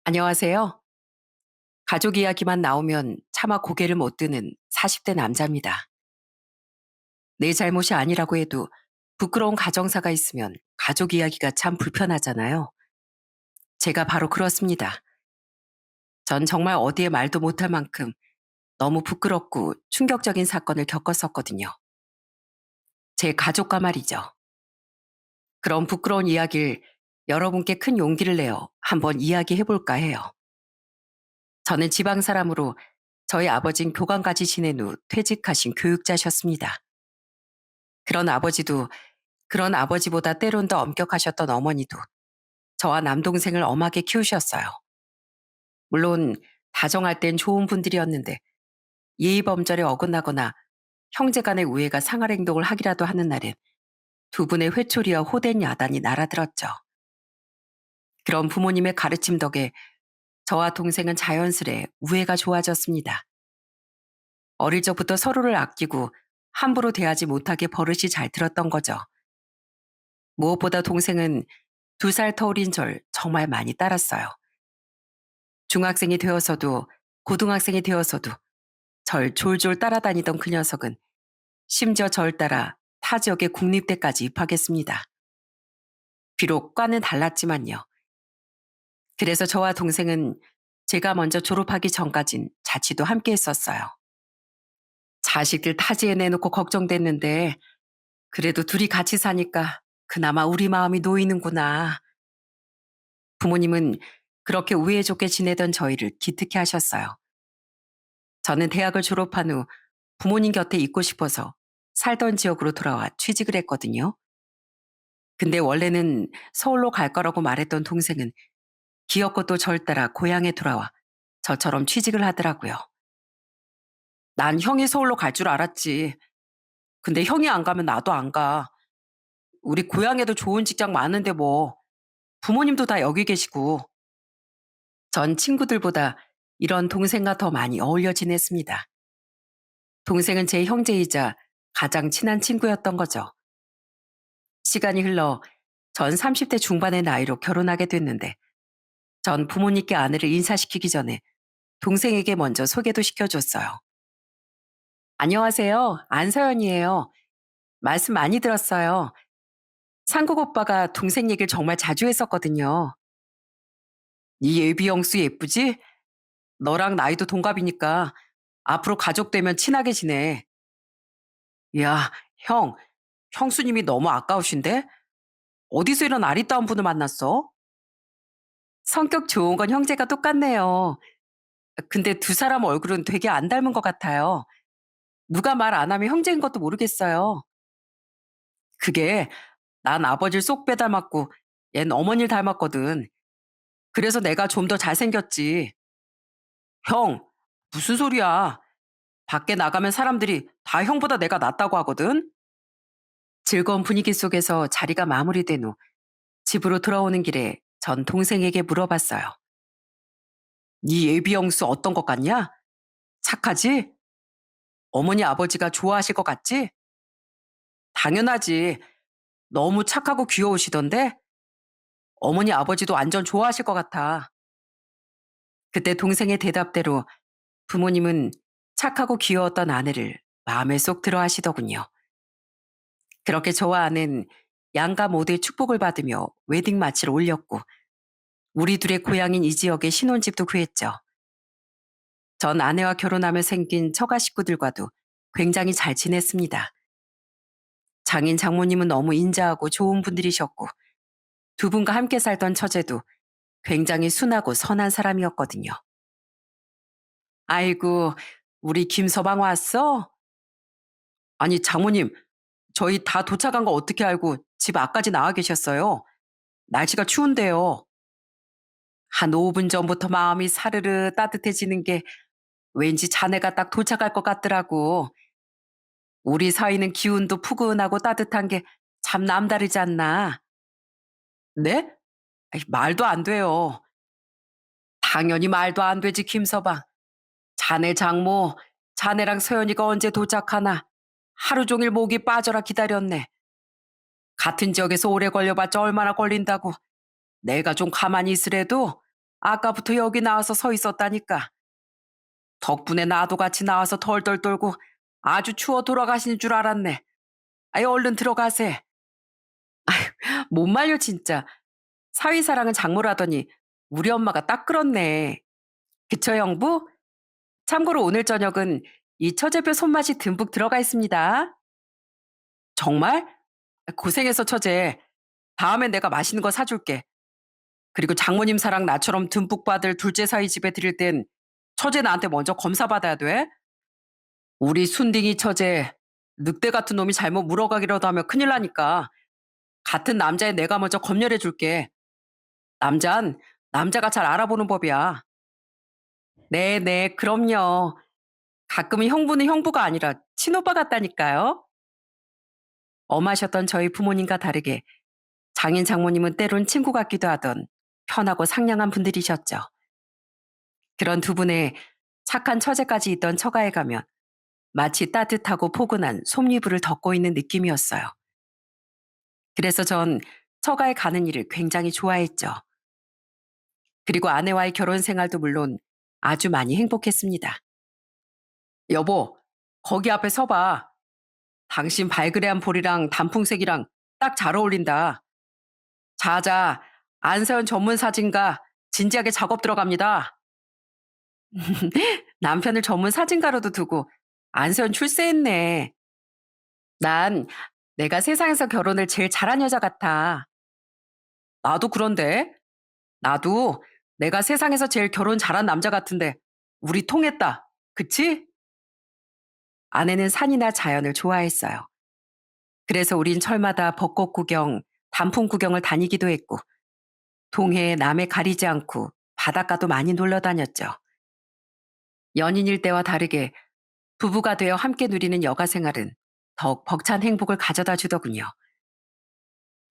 안녕하세요. 가족 이야기만 나오면 차마 고개를 못 드는 40대 남자입니다. 내 잘못이 아니라고 해도 부끄러운 가정사가 있으면 가족 이야기가 참 불편하잖아요. 제가 바로 그렇습니다. 전 정말 어디에 말도 못할 만큼 너무 부끄럽고 충격적인 사건을 겪었었거든요. 제 가족과 말이죠. 그런 부끄러운 이야기를 여러분께 큰 용기를 내어 한번 이야기해 볼까 해요. 저는 지방 사람으로 저희 아버진 교관까지 지낸 후 퇴직하신 교육자셨습니다. 그런 아버지도 그런 아버지보다 때론 더 엄격하셨던 어머니도 저와 남동생을 엄하게 키우셨어요. 물론 다정할 땐 좋은 분들이었는데 예의 범절에 어긋나거나 형제 간의 우애가 상할 행동을 하기라도 하는 날엔 두 분의 회초리와 호된 야단이 날아들었죠. 그런 부모님의 가르침 덕에 저와 동생은 자연스레 우애가 좋아졌습니다. 어릴 적부터 서로를 아끼고 함부로 대하지 못하게 버릇이 잘 들었던 거죠. 무엇보다 동생은 2살 터울인 절 정말 많이 따랐어요. 중학생이 되어서도 고등학생이 되어서도 절 졸졸 따라다니던 그 녀석은 심지어 절 따라 타 지역의 국립대까지 입학했습니다. 비록 과는 달랐지만요. 그래서 저와 동생은 제가 먼저 졸업하기 전까진 자취도 함께 했었어요. 자식들 타지에 내놓고 걱정됐는데 그래도 둘이 같이 사니까 그나마 우리 마음이 놓이는구나. 부모님은 그렇게 우애 좋게 지내던 저희를 기특해 하셨어요. 저는 대학을 졸업한 후 부모님 곁에 있고 싶어서 살던 지역으로 돌아와 취직을 했거든요. 근데 원래는 서울로 갈 거라고 말했던 동생은 기어코 또 절 따라 고향에 돌아와 저처럼 취직을 하더라고요. 난 형이 서울로 갈 줄 알았지. 근데 형이 안 가면 나도 안 가. 우리 고향에도 좋은 직장 많은데 뭐. 부모님도 다 여기 계시고. 전 친구들보다 이런 동생과 더 많이 어울려 지냈습니다. 동생은 제 형제이자 가장 친한 친구였던 거죠. 시간이 흘러 전 30대 중반의 나이로 결혼하게 됐는데 전 부모님께 아내를 인사시키기 전에 동생에게 먼저 소개도 시켜줬어요. 안녕하세요. 안서연이에요. 말씀 많이 들었어요. 상국 오빠가 동생 얘기를 정말 자주 했었거든요. 네 예비 영수 예쁘지? 너랑 나이도 동갑이니까 앞으로 가족 되면 친하게 지내. 야, 형, 형수님이 너무 아까우신데? 어디서 이런 아리따운 분을 만났어? 성격 좋은 건 형제가 똑같네요. 근데 두 사람 얼굴은 되게 안 닮은 것 같아요. 누가 말 안 하면 형제인 것도 모르겠어요. 그게 난 아버지를 쏙 빼닮았고 얜 어머니를 닮았거든. 그래서 내가 좀 더 잘생겼지. 형, 무슨 소리야. 밖에 나가면 사람들이 다 형보다 내가 낫다고 하거든. 즐거운 분위기 속에서 자리가 마무리된 후 집으로 돌아오는 길에 전 동생에게 물어봤어요. 네 예비 영수 어떤 것 같냐? 착하지? 어머니 아버지가 좋아하실 것 같지? 당연하지. 너무 착하고 귀여우시던데? 어머니 아버지도 완전 좋아하실 것 같아. 그때 동생의 대답대로 부모님은 착하고 귀여웠던 아내를 마음에 쏙 들어 하시더군요. 그렇게 저와 아내는 양가 모두의 축복을 받으며 웨딩 마치를 올렸고 우리 둘의 고향인 이 지역에 신혼집도 구했죠. 전 아내와 결혼하며 생긴 처가 식구들과도 굉장히 잘 지냈습니다. 장인 장모님은 너무 인자하고 좋은 분들이셨고 두 분과 함께 살던 처제도 굉장히 순하고 선한 사람이었거든요. 아이고, 우리 김서방 왔어? 아니, 장모님, 저희 다 도착한 거 어떻게 알고 집 앞까지 나와 계셨어요? 날씨가 추운데요. 한 5분 전부터 마음이 사르르 따뜻해지는 게 왠지 자네가 딱 도착할 것 같더라고. 우리 사이는 기운도 푸근하고 따뜻한 게 참 남다르지 않나? 네? 아이, 말도 안 돼요. 당연히 말도 안 되지, 김서방. 자네 장모, 자네랑 서연이가 언제 도착하나? 하루 종일 목이 빠져라 기다렸네. 같은 지역에서 오래 걸려봤자 얼마나 걸린다고. 내가 좀 가만히 있으래도 아까부터 여기 나와서 서 있었다니까. 덕분에 나도 같이 나와서 덜덜 떨고 아주 추워 돌아가시는 줄 알았네. 아이, 얼른 들어가세. 못 말려, 진짜. 사위사랑은 장모라더니 우리 엄마가 딱 그렇네. 그쵸, 형부? 참고로 오늘 저녁은 이 처제별 손맛이 듬뿍 들어가 있습니다. 정말? 고생했어, 처제. 다음엔 내가 맛있는 거 사줄게. 그리고 장모님 사랑 나처럼 듬뿍 받을 둘째 사위 집에 드릴 땐 처제 나한테 먼저 검사받아야 돼. 우리 순딩이 처제, 늑대 같은 놈이 잘못 물어가기라도 하면 큰일 나니까 같은 남자의 내가 먼저 검열해 줄게. 남잔 남자가 잘 알아보는 법이야. 네네, 그럼요. 가끔은 형부는 형부가 아니라 친오빠 같다니까요. 엄하셨던 저희 부모님과 다르게 장인 장모님은 때론 친구 같기도 하던 편하고 상냥한 분들이셨죠. 그런 두 분의 착한 처제까지 있던 처가에 가면 마치 따뜻하고 포근한 솜니부를 덮고 있는 느낌이었어요. 그래서 전 처가에 가는 일을 굉장히 좋아했죠. 그리고 아내와의 결혼 생활도 물론 아주 많이 행복했습니다. 여보, 거기 앞에 서봐. 당신 발그레한 볼이랑 단풍색이랑 딱 잘 어울린다. 자자, 안서연 전문 사진가 진지하게 작업 들어갑니다. 남편을 전문 사진가로도 두고 안서연 출세했네. 난 내가 세상에서 결혼을 제일 잘한 여자 같아. 나도 그런데. 나도 내가 세상에서 제일 결혼 잘한 남자 같은데 우리 통했다. 그치? 아내는 산이나 자연을 좋아했어요. 그래서 우린 철마다 벚꽃 구경, 단풍 구경을 다니기도 했고 동해에 남해 가리지 않고 바닷가도 많이 놀러 다녔죠. 연인일 때와 다르게 부부가 되어 함께 누리는 여가 생활은 더욱 벅찬 행복을 가져다 주더군요.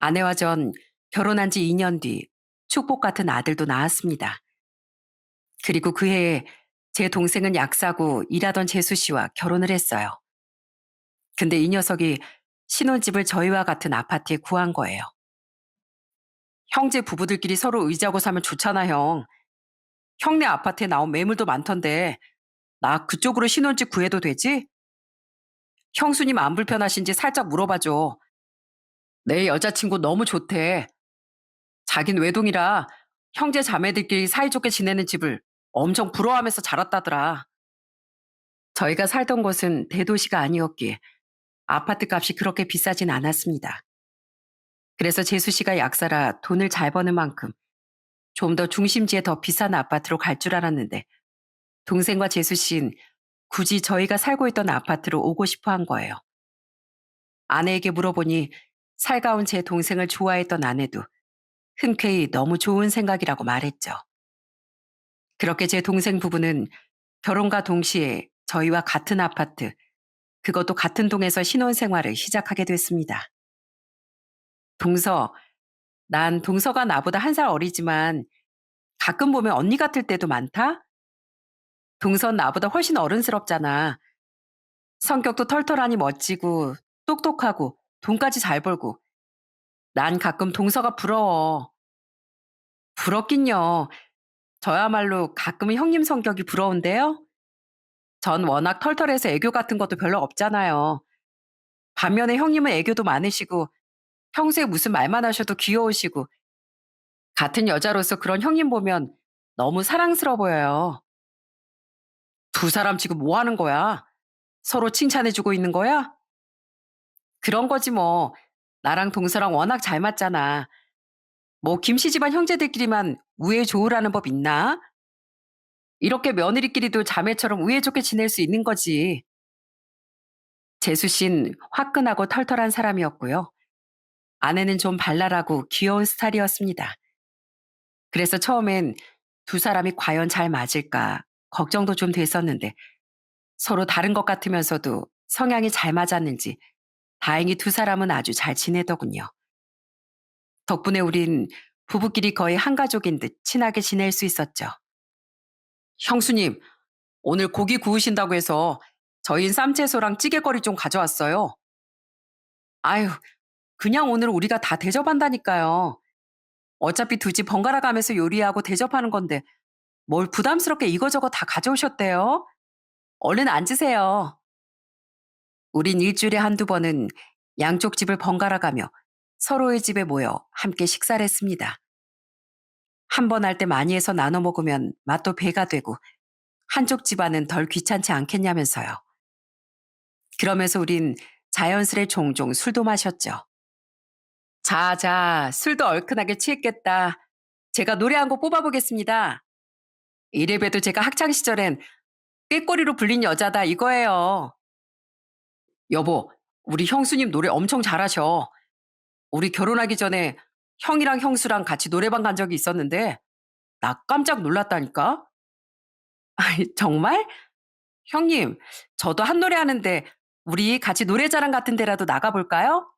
아내와 전 결혼한 지 2년 뒤 축복 같은 아들도 낳았습니다. 그리고 그 해에 제 동생은 약사고 일하던 재수 씨와 결혼을 했어요. 근데 이 녀석이 신혼집을 저희와 같은 아파트에 구한 거예요. 형제 부부들끼리 서로 의지하고 사면 좋잖아, 형. 형네 아파트에 나온 매물도 많던데 나 그쪽으로 신혼집 구해도 되지? 형수님 안 불편하신지 살짝 물어봐줘. 내 여자친구 너무 좋대. 자긴 외동이라 형제 자매들끼리 사이좋게 지내는 집을 엄청 부러워하면서 자랐다더라. 저희가 살던 곳은 대도시가 아니었기에 아파트 값이 그렇게 비싸진 않았습니다. 그래서 재수 씨가 약사라 돈을 잘 버는 만큼 좀 더 중심지에 더 비싼 아파트로 갈 줄 알았는데 동생과 재수 씨는 굳이 저희가 살고 있던 아파트로 오고 싶어 한 거예요. 아내에게 물어보니 살가운 제 동생을 좋아했던 아내도 흔쾌히 너무 좋은 생각이라고 말했죠. 그렇게 제 동생 부부는 결혼과 동시에 저희와 같은 아파트, 그것도 같은 동에서 신혼생활을 시작하게 됐습니다. 동서, 난 동서가 나보다 1살 어리지만 가끔 보면 언니 같을 때도 많다? 동선 나보다 훨씬 어른스럽잖아. 성격도 털털하니 멋지고 똑똑하고 돈까지 잘 벌고. 난 가끔 동서가 부러워. 부럽긴요. 저야말로 가끔은 형님 성격이 부러운데요. 전 워낙 털털해서 애교 같은 것도 별로 없잖아요. 반면에 형님은 애교도 많으시고 평소에 무슨 말만 하셔도 귀여우시고 같은 여자로서 그런 형님 보면 너무 사랑스러워 보여요. 두 사람 지금 뭐 하는 거야? 서로 칭찬해주고 있는 거야? 그런 거지 뭐. 나랑 동서랑 워낙 잘 맞잖아. 뭐 김씨 집안 형제들끼리만 우애 좋으라는 법 있나? 이렇게 며느리끼리도 자매처럼 우애 좋게 지낼 수 있는 거지. 재수 씨는 화끈하고 털털한 사람이었고요. 아내는 좀 발랄하고 귀여운 스타일이었습니다. 그래서 처음엔 두 사람이 과연 잘 맞을까 걱정도 좀 됐었는데 서로 다른 것 같으면서도 성향이 잘 맞았는지 다행히 두 사람은 아주 잘 지내더군요. 덕분에 우린 부부끼리 거의 한 가족인 듯 친하게 지낼 수 있었죠. 형수님, 오늘 고기 구우신다고 해서 저희는 쌈채소랑 찌개거리 좀 가져왔어요. 아유, 그냥 오늘 우리가 다 대접한다니까요. 어차피 두 집 번갈아 가면서 요리하고 대접하는 건데 뭘 부담스럽게 이거저거 다 가져오셨대요? 얼른 앉으세요. 우린 일주일에 한두 번은 양쪽 집을 번갈아 가며 서로의 집에 모여 함께 식사를 했습니다. 한 번 할 때 많이 해서 나눠 먹으면 맛도 배가 되고 한쪽 집안은 덜 귀찮지 않겠냐면서요. 그러면서 우린 자연스레 종종 술도 마셨죠. 자, 술도 얼큰하게 취했겠다. 제가 노래 한 곡 뽑아보겠습니다. 이래봬도 제가 학창 시절엔 꾀꼬리로 불린 여자다 이거예요. 여보, 우리 형수님 노래 엄청 잘하셔. 우리 결혼하기 전에 형이랑 형수랑 같이 노래방 간 적이 있었는데 나 깜짝 놀랐다니까. 아이, 정말? 형님, 저도 한 노래 하는데 우리 같이 노래자랑 같은 데라도 나가볼까요?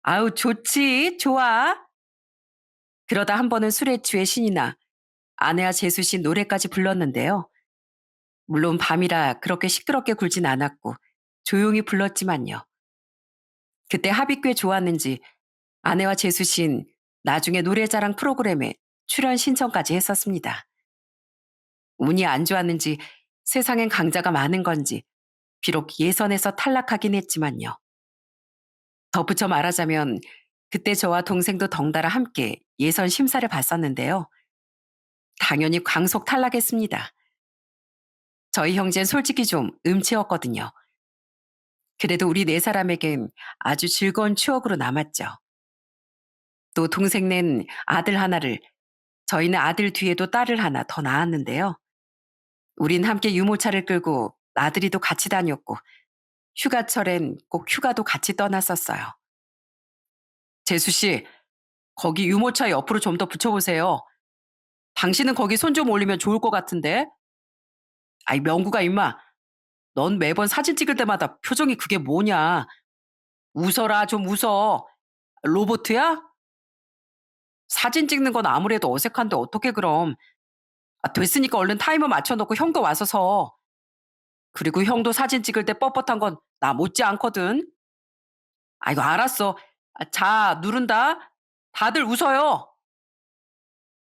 아우, 좋지, 좋아. 그러다 한 번은 술에 취해 신이 나 아내와 재수 씨 노래까지 불렀는데요. 물론 밤이라 그렇게 시끄럽게 굴진 않았고 조용히 불렀지만요. 그때 합이 꽤 좋았는지 아내와 재수 씨는 나중에 노래자랑 프로그램에 출연 신청까지 했었습니다. 운이 안 좋았는지 세상엔 강자가 많은 건지 비록 예선에서 탈락하긴 했지만요. 덧붙여 말하자면 그때 저와 동생도 덩달아 함께 예선 심사를 봤었는데요. 당연히 광속 탈락했습니다. 저희 형제는 솔직히 좀 음치였거든요. 그래도 우리 네 사람에겐 아주 즐거운 추억으로 남았죠. 또 동생는 아들 하나를, 저희는 아들 뒤에도 딸을 하나 더 낳았는데요. 우린 함께 유모차를 끌고 나들이도 같이 다녔고 휴가철엔 꼭 휴가도 같이 떠났었어요. 재수 씨, 거기 유모차 옆으로 좀 더 붙여보세요. 당신은 거기 손 좀 올리면 좋을 것 같은데. 아이, 명구가 임마. 넌 매번 사진 찍을 때마다 표정이 그게 뭐냐. 웃어라, 좀 웃어. 로보트야? 사진 찍는 건 아무래도 어색한데 어떻게 그럼. 아, 됐으니까 얼른 타이머 맞춰놓고 형도 와서 서. 그리고 형도 사진 찍을 때 뻣뻣한 건 나 못지 않거든. 아이고, 알았어. 아, 자, 누른다. 다들 웃어요.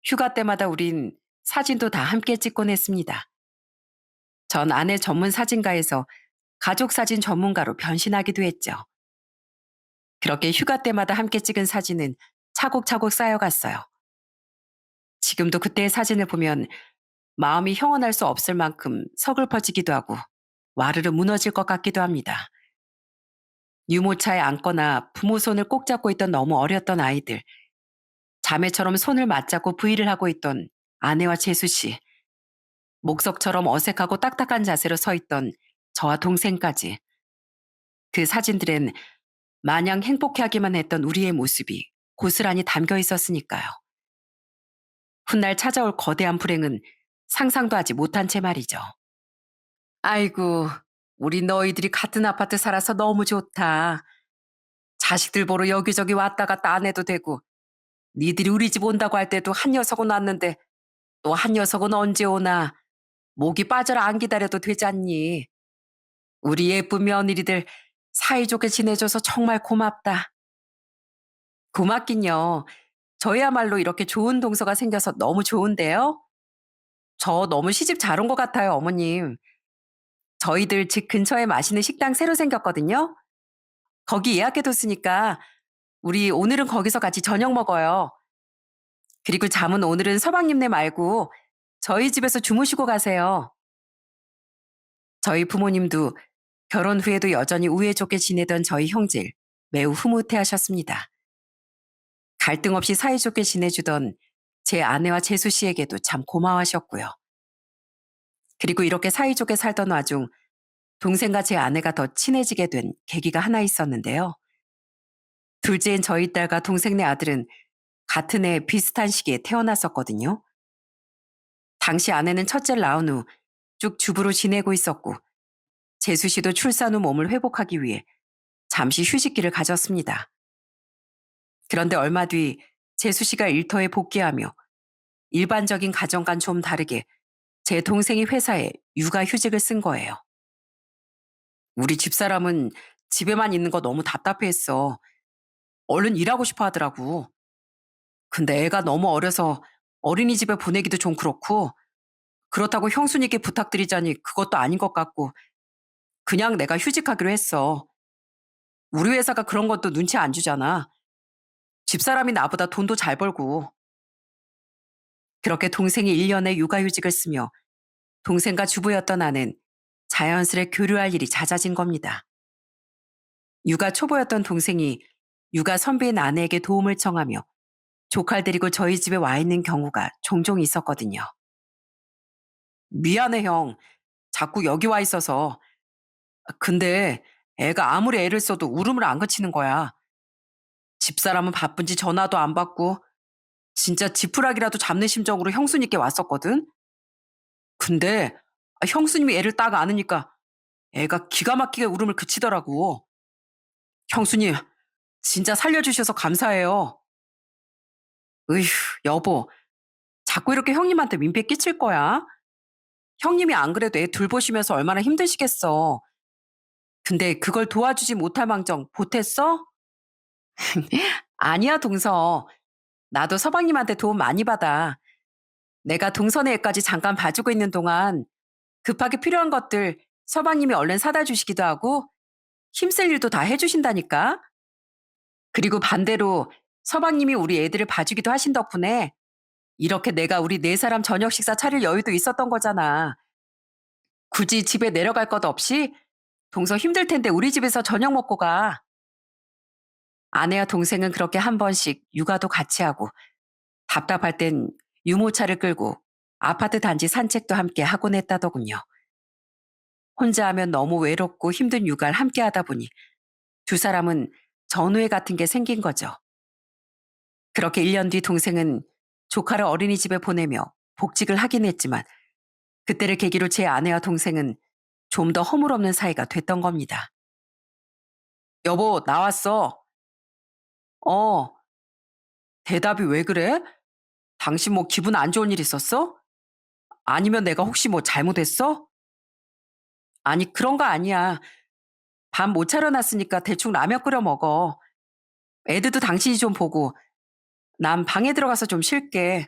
휴가 때마다 우린 사진도 다 함께 찍곤 했습니다. 전 아내 전문 사진가에서 가족 사진 전문가로 변신하기도 했죠. 그렇게 휴가 때마다 함께 찍은 사진은 차곡차곡 쌓여갔어요. 지금도 그때의 사진을 보면 마음이 형언할 수 없을 만큼 서글퍼지기도 하고 와르르 무너질 것 같기도 합니다. 유모차에 앉거나 부모 손을 꼭 잡고 있던 너무 어렸던 아이들, 자매처럼 손을 맞잡고 부의를 하고 있던 아내와 재수 씨, 목석처럼 어색하고 딱딱한 자세로 서 있던 저와 동생까지. 그 사진들엔 마냥 행복해하기만 했던 우리의 모습이 고스란히 담겨 있었으니까요. 훗날 찾아올 거대한 불행은 상상도 하지 못한 채 말이죠. 아이고, 우리 너희들이 같은 아파트 살아서 너무 좋다. 자식들 보러 여기저기 왔다 갔다 안 해도 되고, 니들이 우리 집 온다고 할 때도 한 녀석은 왔는데 또 한 녀석은 언제 오나. 목이 빠져라 안 기다려도 되잖니. 우리 예쁜 며느리들 사이좋게 지내줘서 정말 고맙다. 고맙긴요. 저야말로 이렇게 좋은 동서가 생겨서 너무 좋은데요. 저 너무 시집 잘 온 것 같아요, 어머님. 저희들 집 근처에 맛있는 식당 새로 생겼거든요. 거기 예약해뒀으니까 우리 오늘은 거기서 같이 저녁 먹어요. 그리고 잠은 오늘은 서방님네 말고 저희 집에서 주무시고 가세요. 저희 부모님도 결혼 후에도 여전히 우애 좋게 지내던 저희 형제를 매우 흐뭇해하셨습니다. 갈등 없이 사이좋게 지내주던 제 아내와 재수 씨에게도 참 고마워하셨고요. 그리고 이렇게 사이좋게 살던 와중 동생과 제 아내가 더 친해지게 된 계기가 하나 있었는데요. 둘째인 저희 딸과 동생네 아들은 같은 해 비슷한 시기에 태어났었거든요. 당시 아내는 첫째를 낳은 후 쭉 주부로 지내고 있었고 재수 씨도 출산 후 몸을 회복하기 위해 잠시 휴식기를 가졌습니다. 그런데 얼마 뒤 재수 씨가 일터에 복귀하며 일반적인 가정과는 좀 다르게 제 동생이 회사에 육아휴직을 쓴 거예요. 우리 집사람은 집에만 있는 거 너무 답답해했어. 얼른 일하고 싶어 하더라고. 근데 애가 너무 어려서 어린이집에 보내기도 좀 그렇고, 그렇다고 형수님께 부탁드리자니 그것도 아닌 것 같고, 그냥 내가 휴직하기로 했어. 우리 회사가 그런 것도 눈치 안 주잖아. 집사람이 나보다 돈도 잘 벌고. 그렇게 동생이 1년에 육아휴직을 쓰며 동생과 주부였던 나는 자연스레 교류할 일이 잦아진 겁니다. 육아 초보였던 동생이 육아 선배인 아내에게 도움을 청하며 조카를 데리고 저희 집에 와 있는 경우가 종종 있었거든요. 미안해, 형. 자꾸 여기 와 있어서. 근데 애가 아무리 애를 써도 울음을 안 그치는 거야. 집사람은 바쁜지 전화도 안 받고 진짜 지푸라기라도 잡는 심정으로 형수님께 왔었거든. 근데 형수님이 애를 딱 안으니까 애가 기가 막히게 울음을 그치더라고. 형수님, 진짜 살려주셔서 감사해요. 으휴, 여보, 자꾸 이렇게 형님한테 민폐 끼칠 거야? 형님이 안 그래도 애 둘보시면서 얼마나 힘드시겠어. 근데 그걸 도와주지 못할 망정 보탰어? 아니야, 동서. 나도 서방님한테 도움 많이 받아. 내가 동선의 애까지 잠깐 봐주고 있는 동안 급하게 필요한 것들 서방님이 얼른 사다 주시기도 하고 힘쓸 일도 다 해주신다니까. 그리고 반대로 서방님이 우리 애들을 봐주기도 하신 덕분에 이렇게 내가 우리 네 사람 저녁 식사 차릴 여유도 있었던 거잖아. 굳이 집에 내려갈 것 없이 동서 힘들 텐데 우리 집에서 저녁 먹고 가. 아내와 동생은 그렇게 한 번씩 육아도 같이 하고 답답할 땐 유모차를 끌고 아파트 단지 산책도 함께 하곤 했다더군요. 혼자 하면 너무 외롭고 힘든 육아를 함께 하다 보니 두 사람은 전우애 같은 게 생긴 거죠. 그렇게 1년 뒤 동생은 조카를 어린이집에 보내며 복직을 하긴 했지만 그때를 계기로 제 아내와 동생은 좀 더 허물없는 사이가 됐던 겁니다. 여보, 나왔어. 어, 대답이 왜 그래? 당신 뭐 기분 안 좋은 일 있었어? 아니면 내가 혹시 뭐 잘못했어? 아니, 그런 거 아니야. 밥 못 차려놨으니까 대충 라면 끓여 먹어. 애들도 당신이 좀 보고 난 방에 들어가서 좀 쉴게.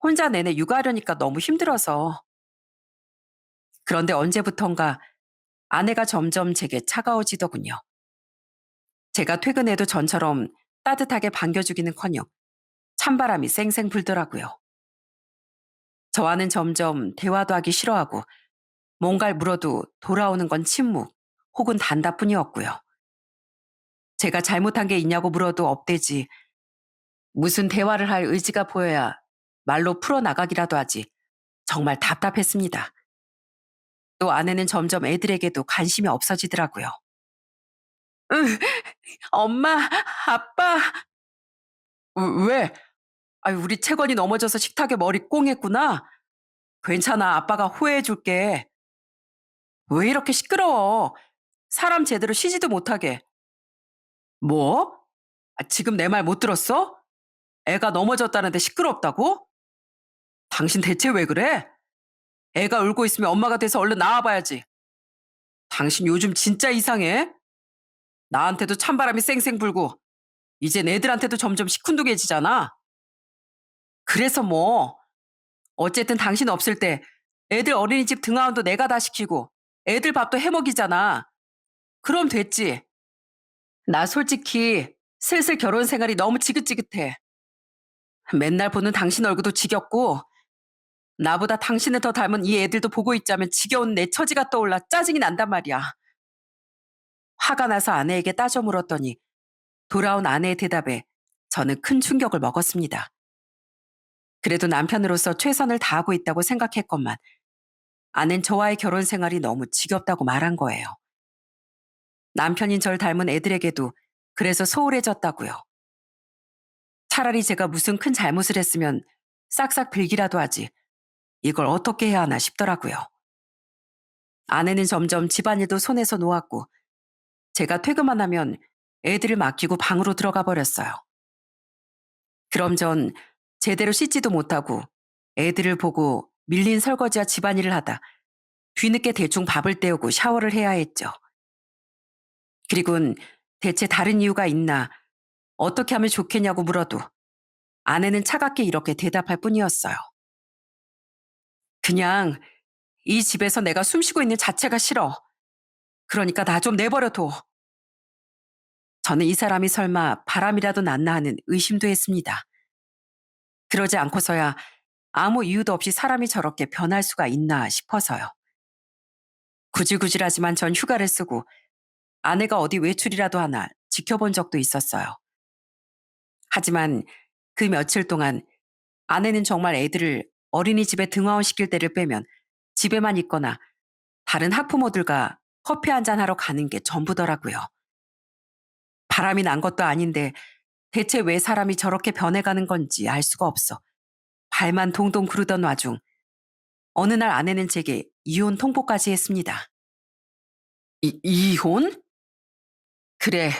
혼자 내내 육아하려니까 너무 힘들어서. 그런데 언제부턴가 아내가 점점 제게 차가워지더군요. 제가 퇴근해도 전처럼 따뜻하게 반겨주기는커녕 찬바람이 쌩쌩 불더라고요. 저와는 점점 대화도 하기 싫어하고 뭔가를 물어도 돌아오는 건 침묵 혹은 단답뿐이었고요. 제가 잘못한 게 있냐고 물어도 없대지 무슨 대화를 할 의지가 보여야 말로 풀어나가기라도 하지 정말 답답했습니다. 또 아내는 점점 애들에게도 관심이 없어지더라고요. "응, 엄마, 아빠." 왜? 아유, 우리 채건이 넘어져서 식탁에 머리 꽁했구나. 괜찮아, 아빠가 호해해 줄게. 왜 이렇게 시끄러워? 사람 제대로 쉬지도 못하게. 뭐? 지금 내 말 못 들었어? 애가 넘어졌다는데 시끄럽다고? 당신 대체 왜 그래? 애가 울고 있으면 엄마가 돼서 얼른 나와봐야지. 당신 요즘 진짜 이상해. 나한테도 찬바람이 쌩쌩 불고 이젠 애들한테도 점점 시큰둥해지잖아. 그래서 뭐 어쨌든 당신 없을 때 애들 어린이집 등하원도 내가 다 시키고 애들 밥도 해먹이잖아. 그럼 됐지. 나 솔직히 슬슬 결혼 생활이 너무 지긋지긋해. 맨날 보는 당신 얼굴도 지겹고 나보다 당신을 더 닮은 이 애들도 보고 있자면 지겨운 내 처지가 떠올라 짜증이 난단 말이야. 화가 나서 아내에게 따져 물었더니 돌아온 아내의 대답에 저는 큰 충격을 먹었습니다. 그래도 남편으로서 최선을 다하고 있다고 생각했건만 아낸 저와의 결혼 생활이 너무 지겹다고 말한 거예요. 남편인 절 닮은 애들에게도 그래서 소홀해졌다고요. 차라리 제가 무슨 큰 잘못을 했으면 싹싹 빌기라도 하지 이걸 어떻게 해야 하나 싶더라고요. 아내는 점점 집안일도 손에서 놓았고 제가 퇴근만 하면 애들을 맡기고 방으로 들어가 버렸어요. 그럼 전 제대로 씻지도 못하고 애들을 보고 밀린 설거지와 집안일을 하다 뒤늦게 대충 밥을 때우고 샤워를 해야 했죠. 그리곤 대체 다른 이유가 있나 어떻게 하면 좋겠냐고 물어도 아내는 차갑게 이렇게 대답할 뿐이었어요. 그냥 이 집에서 내가 숨 쉬고 있는 자체가 싫어. 그러니까 나 좀 내버려둬. 저는 이 사람이 설마 바람이라도 났나 하는 의심도 했습니다. 그러지 않고서야 아무 이유도 없이 사람이 저렇게 변할 수가 있나 싶어서요. 구질구질하지만 전 휴가를 쓰고 아내가 어디 외출이라도 하나 지켜본 적도 있었어요. 하지만 그 며칠 동안 아내는 정말 애들을 어린이집에 등하원 시킬 때를 빼면 집에만 있거나 다른 학부모들과 커피 한잔 하러 가는 게 전부더라고요. 바람이 난 것도 아닌데 대체 왜 사람이 저렇게 변해가는 건지 알 수가 없어 발만 동동 구르던 와중 어느 날 아내는 제게 이혼 통보까지 했습니다. 이혼? 그래,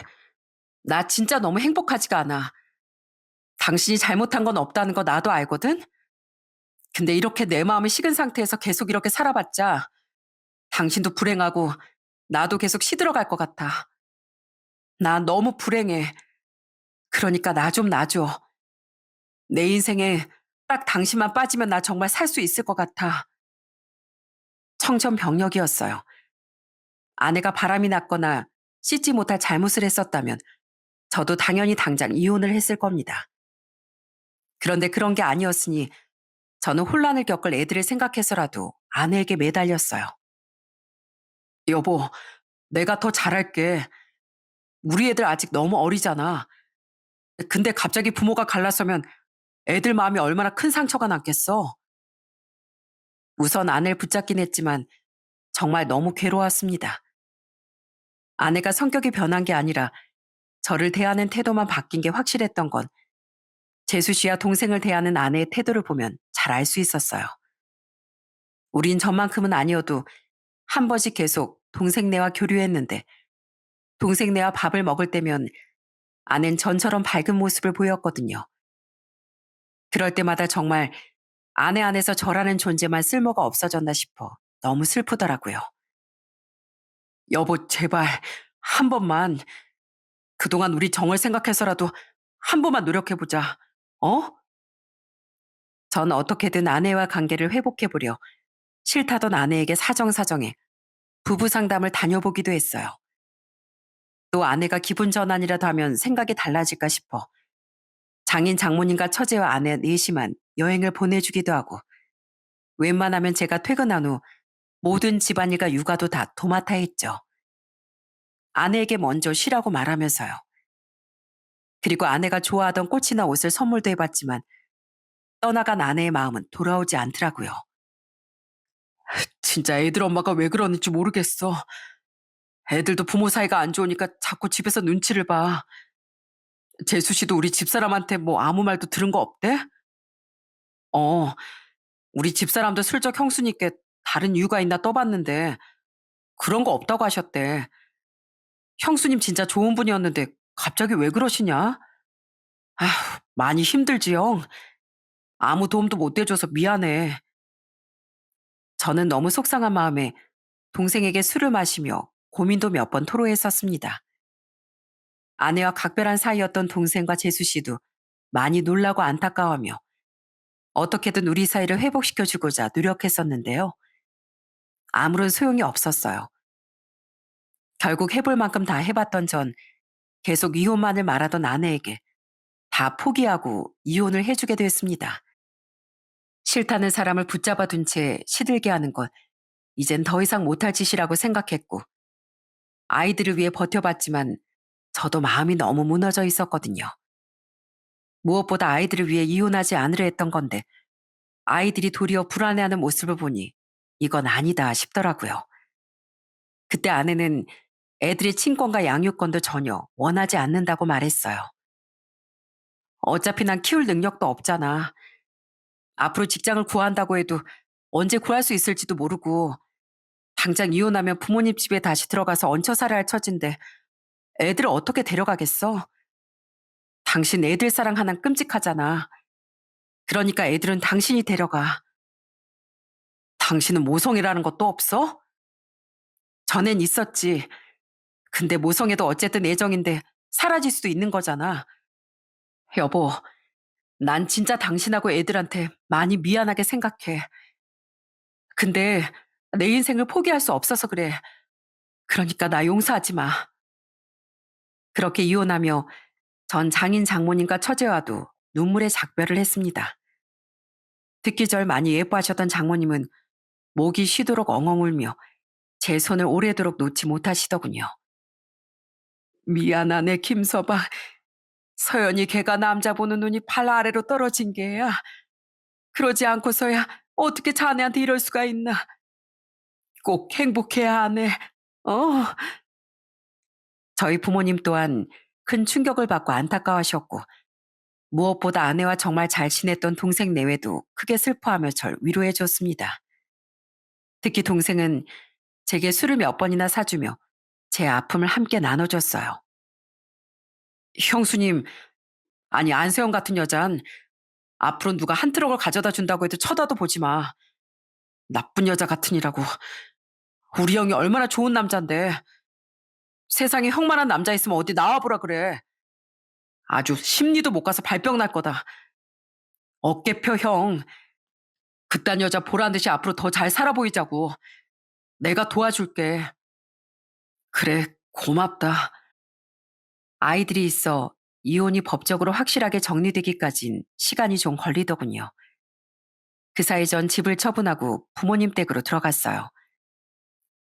나 진짜 너무 행복하지가 않아. 당신이 잘못한 건 없다는 거 나도 알거든? 근데 이렇게 내 마음이 식은 상태에서 계속 이렇게 살아봤자 당신도 불행하고 나도 계속 시들어갈 것 같아. 나 너무 불행해. 그러니까 나 좀 놔줘. 내 인생에 딱 당신만 빠지면 나 정말 살 수 있을 것 같아. 청천벽력이었어요. 아내가 바람이 났거나 씻지 못할 잘못을 했었다면 저도 당연히 당장 이혼을 했을 겁니다. 그런데 그런 게 아니었으니 저는 혼란을 겪을 애들을 생각해서라도 아내에게 매달렸어요. 여보, 내가 더 잘할게. 우리 애들 아직 너무 어리잖아. 근데 갑자기 부모가 갈라서면 애들 마음이 얼마나 큰 상처가 남겠어. 우선 아내를 붙잡긴 했지만 정말 너무 괴로웠습니다. 아내가 성격이 변한 게 아니라 저를 대하는 태도만 바뀐 게 확실했던 건 재수 씨와 동생을 대하는 아내의 태도를 보면 잘 알 수 있었어요. 우린 저만큼은 아니어도 한 번씩 계속 동생네와 교류했는데 동생네와 밥을 먹을 때면 아낸 전처럼 밝은 모습을 보였거든요. 그럴 때마다 정말 아내 안에서 저라는 존재만 쓸모가 없어졌나 싶어 너무 슬프더라고요. 여보, 제발 한 번만 그동안 우리 정을 생각해서라도 한 번만 노력해보자. 어? 전 어떻게든 아내와 관계를 회복해보려 싫다던 아내에게 사정사정해 부부 상담을 다녀보기도 했어요. 또 아내가 기분 전환이라도 하면 생각이 달라질까 싶어 장인 장모님과 처제와 아내 넷이만 여행을 보내주기도 하고 웬만하면 제가 퇴근한 후 모든 집안일과 육아도 다 도맡아 했죠. 아내에게 먼저 쉬라고 말하면서요. 그리고 아내가 좋아하던 꽃이나 옷을 선물도 해봤지만 떠나간 아내의 마음은 돌아오지 않더라고요. 진짜 애들 엄마가 왜 그러는지 모르겠어. 애들도 부모 사이가 안 좋으니까 자꾸 집에서 눈치를 봐. 재수 씨도 우리 집사람한테 뭐 아무 말도 들은 거 없대? 어, 우리 집사람도 슬쩍 형수님께 다른 이유가 있나 떠봤는데 그런 거 없다고 하셨대. 형수님 진짜 좋은 분이었는데 갑자기 왜 그러시냐? 아휴, 많이 힘들지요. 아무 도움도 못 돼줘서 미안해. 저는 너무 속상한 마음에 동생에게 술을 마시며 고민도 몇 번 토로했었습니다. 아내와 각별한 사이였던 동생과 재수 씨도 많이 놀라고 안타까워하며 어떻게든 우리 사이를 회복시켜주고자 노력했었는데요. 아무런 소용이 없었어요. 결국 해볼 만큼 다 해봤던 전 계속 이혼만을 말하던 아내에게 다 포기하고 이혼을 해주게 됐습니다. 싫다는 사람을 붙잡아 둔 채 시들게 하는 건 이젠 더 이상 못할 짓이라고 생각했고 아이들을 위해 버텨봤지만 저도 마음이 너무 무너져 있었거든요. 무엇보다 아이들을 위해 이혼하지 않으려 했던 건데 아이들이 도리어 불안해하는 모습을 보니 이건 아니다 싶더라고요. 그때 아내는 애들의 친권과 양육권도 전혀 원하지 않는다고 말했어요. 어차피 난 키울 능력도 없잖아. 앞으로 직장을 구한다고 해도 언제 구할 수 있을지도 모르고 당장 이혼하면 부모님 집에 다시 들어가서 얹혀 살아야 할 처진데 애들을 어떻게 데려가겠어? 당신 애들 사랑 하나 끔찍하잖아. 그러니까 애들은 당신이 데려가. 당신은 모성애라는 것도 없어? 전엔 있었지. 근데 모성애도 어쨌든 애정인데 사라질 수도 있는 거잖아. 여보, 난 진짜 당신하고 애들한테 많이 미안하게 생각해. 근데 내 인생을 포기할 수 없어서 그래. 그러니까 나 용서하지 마. 그렇게 이혼하며 전 장인 장모님과 처제와도 눈물의 작별을 했습니다. 듣기 절 많이 예뻐하셨던 장모님은 목이 쉬도록 엉엉 울며 제 손을 오래도록 놓지 못하시더군요. 미안하네, 김서방. 서연이 걔가 남자 보는 눈이 팔 아래로 떨어진 게야. 그러지 않고서야 어떻게 자네한테 이럴 수가 있나. 꼭 행복해야 하네. 어. 저희 부모님 또한 큰 충격을 받고 안타까워하셨고 무엇보다 아내와 정말 잘 지냈던 동생 내외도 크게 슬퍼하며 절 위로해 줬습니다. 특히 동생은 제게 술을 몇 번이나 사주며 제 아픔을 함께 나눠줬어요. 형수님, 아니 안세영 같은 여잔 앞으로 누가 한 트럭을 가져다 준다고 해도 쳐다도 보지 마. 나쁜 여자 같으니라고. 우리 형이 얼마나 좋은 남잔데. 세상에 형만한 남자 있으면 어디 나와보라 그래. 아주 심리도 못 가서 발병 날 거다. 어깨 펴 형. 그딴 여자 보란 듯이 앞으로 더 잘 살아 보이자고. 내가 도와줄게. 그래, 고맙다. 아이들이 있어 이혼이 법적으로 확실하게 정리되기까진 시간이 좀 걸리더군요. 그 사이 전 집을 처분하고 부모님 댁으로 들어갔어요.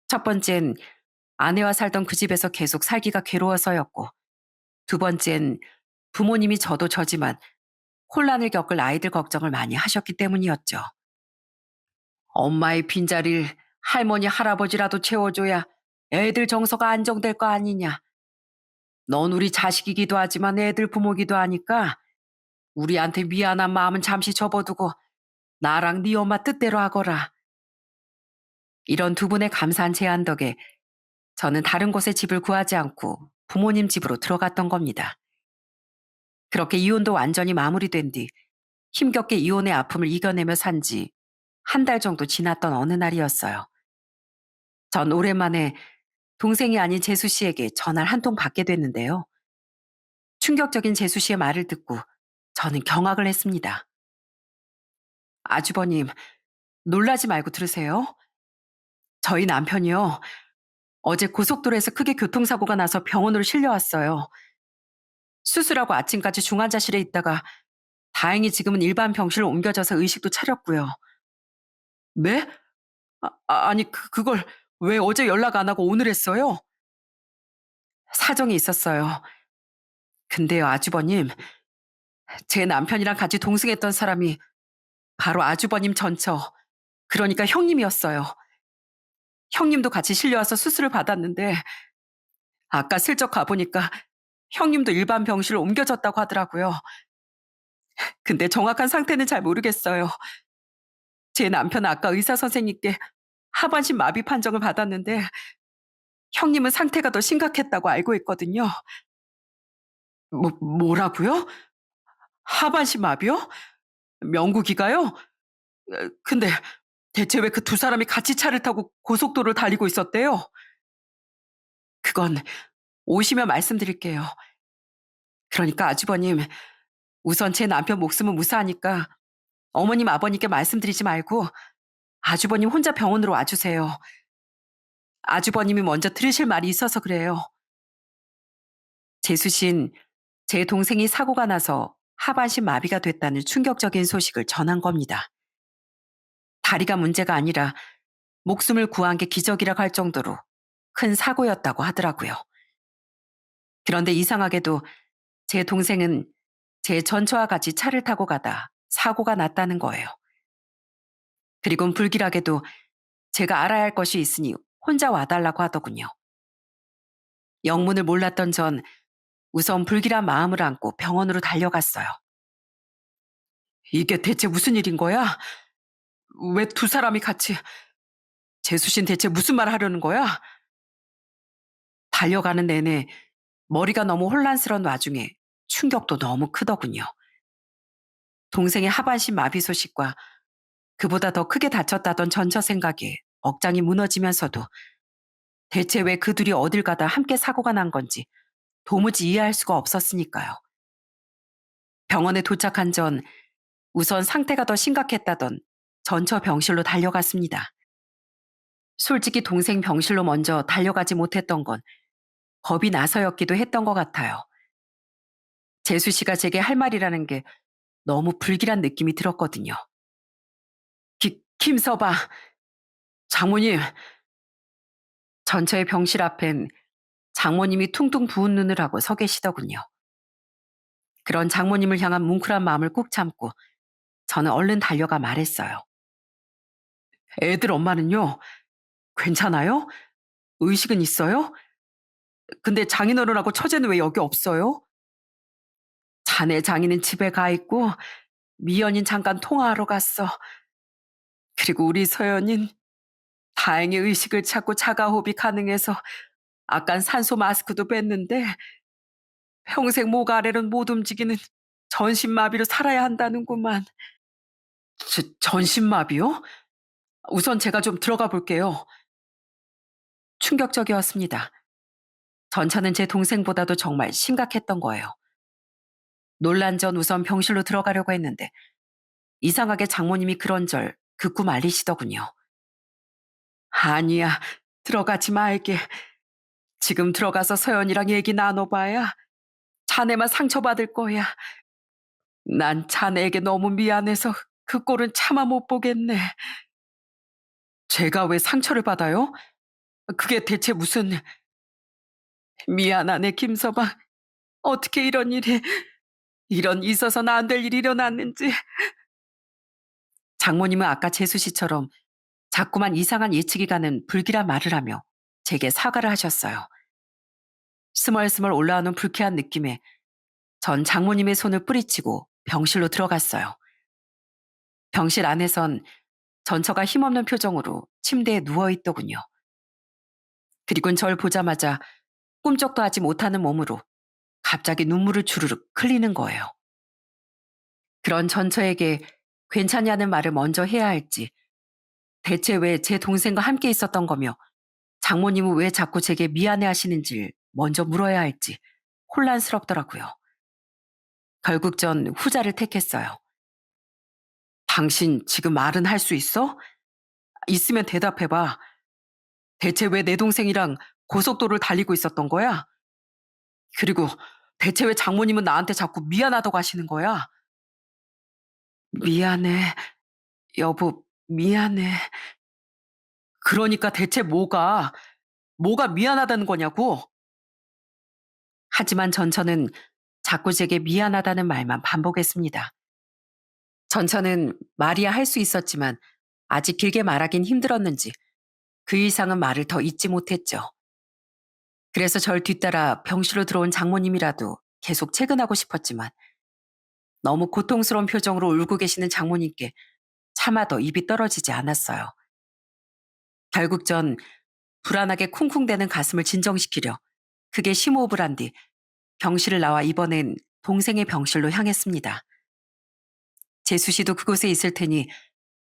첫 번째는 아내와 살던 그 집에서 계속 살기가 괴로워서였고, 두 번째는 부모님이 저도 저지만 혼란을 겪을 아이들 걱정을 많이 하셨기 때문이었죠. 엄마의 빈자리를 할머니, 할아버지라도 채워줘야 애들 정서가 안정될 거 아니냐. 넌 우리 자식이기도 하지만 애들 부모기도 하니까 우리한테 미안한 마음은 잠시 접어두고 나랑 네 엄마 뜻대로 하거라. 이런 두 분의 감사한 제안 덕에 저는 다른 곳에 집을 구하지 않고 부모님 집으로 들어갔던 겁니다. 그렇게 이혼도 완전히 마무리된 뒤 힘겹게 이혼의 아픔을 이겨내며 산 지 한 달 정도 지났던 어느 날이었어요. 전 오랜만에 동생이 아닌 재수 씨에게 전화를 한 통 받게 됐는데요. 충격적인 재수 씨의 말을 듣고 저는 경악을 했습니다. 아주버님, 놀라지 말고 들으세요. 저희 남편이요. 어제 고속도로에서 크게 교통사고가 나서 병원으로 실려왔어요. 수술하고 아침까지 중환자실에 있다가 다행히 지금은 일반 병실로 옮겨져서 의식도 차렸고요. 네? 아니 그걸 왜 어제 연락 안 하고 오늘 했어요? 사정이 있었어요. 근데요, 아주버님, 제 남편이랑 같이 동승했던 사람이 바로 아주버님 전처, 그러니까 형님이었어요. 형님도 같이 실려와서 수술을 받았는데 아까 슬쩍 가보니까 형님도 일반 병실로 옮겨졌다고 하더라고요. 근데 정확한 상태는 잘 모르겠어요. 제 남편은 아까 의사 선생님께 하반신 마비 판정을 받았는데 형님은 상태가 더 심각했다고 알고 있거든요. 뭐라고요? 하반신 마비요? 명국이가요? 근데 대체 왜 그 두 사람이 같이 차를 타고 고속도로를 달리고 있었대요? 그건 오시면 말씀드릴게요. 그러니까 아주버님, 우선 제 남편 목숨은 무사하니까 어머님, 아버님께 말씀드리지 말고 아주버님 혼자 병원으로 와주세요. 아주버님이 먼저 들으실 말이 있어서 그래요. 재수신 제 동생이 사고가 나서 하반신 마비가 됐다는 충격적인 소식을 전한 겁니다. 다리가 문제가 아니라 목숨을 구한 게 기적이라고 할 정도로 큰 사고였다고 하더라고요. 그런데 이상하게도 제 동생은 제 전처와 같이 차를 타고 가다 사고가 났다는 거예요. 그리곤 불길하게도 제가 알아야 할 것이 있으니 혼자 와달라고 하더군요. 영문을 몰랐던 전 우선 불길한 마음을 안고 병원으로 달려갔어요. 이게 대체 무슨 일인 거야? 왜 두 사람이 같이... 재수신 대체 무슨 말 하려는 거야? 달려가는 내내 머리가 너무 혼란스러운 와중에 충격도 너무 크더군요. 동생의 하반신 마비 소식과 그보다 더 크게 다쳤다던 전처 생각에 억장이 무너지면서도 대체 왜 그 둘이 어딜 가다 함께 사고가 난 건지 도무지 이해할 수가 없었으니까요. 병원에 도착한 전 우선 상태가 더 심각했다던 전처 병실로 달려갔습니다. 솔직히 동생 병실로 먼저 달려가지 못했던 건 겁이 나서였기도 했던 것 같아요. 재수 씨가 제게 할 말이라는 게 너무 불길한 느낌이 들었거든요. 김서방, 장모님, 전처의 병실 앞엔 장모님이 퉁퉁 부은 눈을 하고 서 계시더군요. 그런 장모님을 향한 뭉클한 마음을 꾹 참고 저는 얼른 달려가 말했어요. 애들 엄마는요? 괜찮아요? 의식은 있어요? 근데 장인어른하고 처제는 왜 여기 없어요? 자네 장인은 집에 가 있고 미연인 잠깐 통화하러 갔어. 그리고 우리 서연인 다행히 의식을 찾고 자가호흡이 가능해서 아깐 산소 마스크도 뺐는데 평생 목 아래로는 못 움직이는 전신마비로 살아야 한다는구만. 전신마비요? 우선 제가 좀 들어가 볼게요. 충격적이었습니다. 전차는 제 동생보다도 정말 심각했던 거예요. 놀란 전 우선 병실로 들어가려고 했는데 이상하게 장모님이 그런절 극구 말리시더군요. 아니야, 들어가지 말게. 지금 들어가서 서연이랑 얘기 나눠봐야 자네만 상처받을 거야. 난 자네에게 너무 미안해서 그 꼴은 차마 못 보겠네. 제가 왜 상처를 받아요? 그게 대체 무슨... 미안하네, 김서방. 어떻게 이런 일이... 이런 있어서는 안 될 일이 일어났는지. 장모님은 아까 재수 씨처럼 자꾸만 이상한 예측이 가는 불길한 말을 하며 제게 사과를 하셨어요. 스멀스멀 올라오는 불쾌한 느낌에 전 장모님의 손을 뿌리치고 병실로 들어갔어요. 병실 안에선 전처가 힘없는 표정으로 침대에 누워있더군요. 그리곤 절 보자마자 꿈쩍도 하지 못하는 몸으로 갑자기 눈물을 주르륵 흘리는 거예요. 그런 전처에게 괜찮냐는 말을 먼저 해야 할지, 대체 왜 제 동생과 함께 있었던 거며 장모님은 왜 자꾸 제게 미안해 하시는지 먼저 물어야 할지 혼란스럽더라고요. 결국 전 후자를 택했어요. 당신 지금 말은 할 수 있어? 있으면 대답해봐. 대체 왜 내 동생이랑 고속도로를 달리고 있었던 거야? 그리고 대체 왜 장모님은 나한테 자꾸 미안하다고 하시는 거야? 미안해. 여보, 미안해. 그러니까 대체 뭐가 미안하다는 거냐고? 하지만 전처는 자꾸 제게 미안하다는 말만 반복했습니다. 전처는 말이야 할 수 있었지만 아직 길게 말하긴 힘들었는지 그 이상은 말을 더 잇지 못했죠. 그래서 절 뒤따라 병실로 들어온 장모님이라도 계속 채근하고 싶었지만 너무 고통스러운 표정으로 울고 계시는 장모님께 차마 더 입이 떨어지지 않았어요. 결국 전 불안하게 쿵쿵대는 가슴을 진정시키려 크게 심호흡을 한 뒤 병실을 나와 이번엔 동생의 병실로 향했습니다. 재수 씨도 그곳에 있을 테니